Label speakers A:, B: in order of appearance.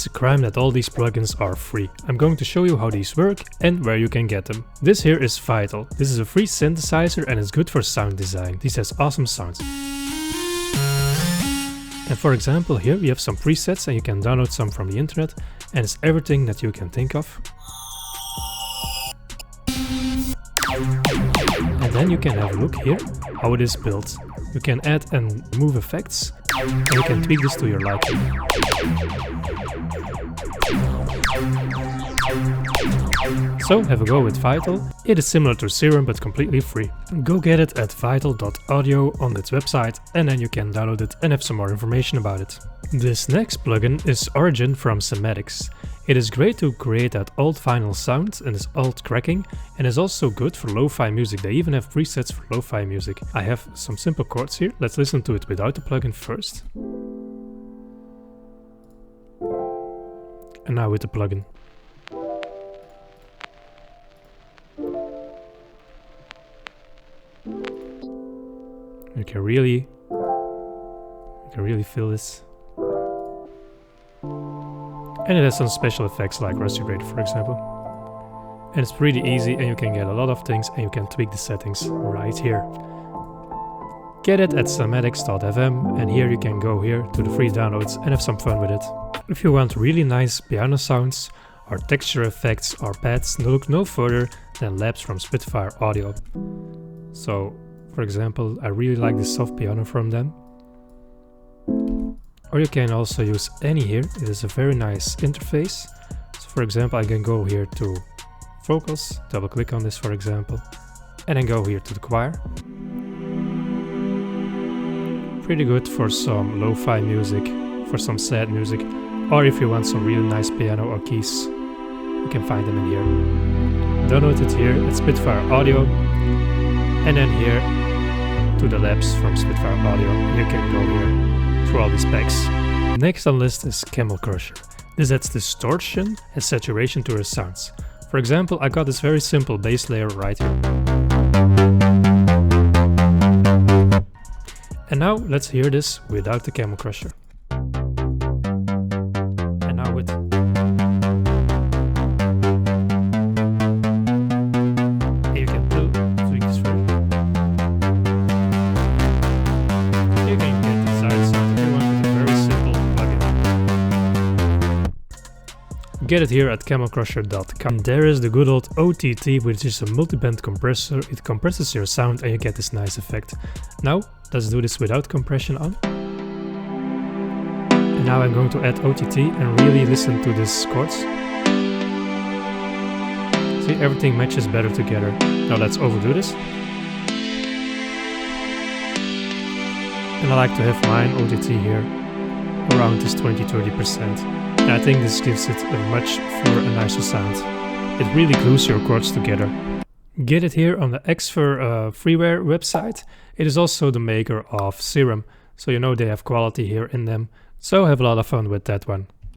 A: It's a crime that all these plugins are free. I'm going to show you how these work and where you can get them. This here is Vital. This is a free synthesizer and it's good for sound design. This has awesome sounds. And for example, here we have some presets and you can download some from the internet, and it's everything that you can think of. And then you can have a look here how it is built. You can add and remove effects, and you can tweak this to your liking. So have a go with Vital. It is similar to Serum but completely free. Go get it at vital.audio on its website, and then you can download it and have some more information about it. This next plugin is Origin from Cymatics. It is great to create that old vinyl sound and is old cracking, and is also good for lo-fi music. They even have presets for lo-fi music. I have some simple chords here. Let's listen to it without the plugin first. And now with the plugin. You can really feel this. And it has some special effects like Rusty Grader, for example. And it's pretty easy, and you can get a lot of things, and you can tweak the settings right here. Get it at cymatics.fm, and here you can go here to the free downloads and have some fun with it. If you want really nice piano sounds or texture effects or pads, look no further than Labs from Spitfire Audio. So, for example, I really like this soft piano from them. Or you can also use any here. It is a very nice interface. So for example, I can go here to vocals, double click on this for example, and then go here to the choir. Pretty good for some lo-fi music, for some sad music, or if you want some really nice piano or keys, you can find them in here. Download it here at Spitfire Audio, and then here to the Labs from Spitfire Audio. You can go here through all these specs. Next on the list is Camel Crusher. This adds distortion and saturation to your sounds. For example, I got this very simple bass layer right here. And now let's hear this without the Camel Crusher. And now with... You can tweak this version. You can get the size of the one with a very simple plugin. Get it here at camelcrusher.com. There is the good old OTT, which is a multiband compressor. It compresses your sound and you get this nice effect. Now let's do this without compression on. And now I'm going to add OTT and really listen to these chords. See, everything matches better together. Now let's overdo this. And I like to have mine OTT here around this 20-30%. And I think this gives it a much nicer sound. It really glues your chords together. Get it here on the Xfer freeware website. It is also the maker of Serum, so you know they have quality here in them. So have a lot of fun with that one.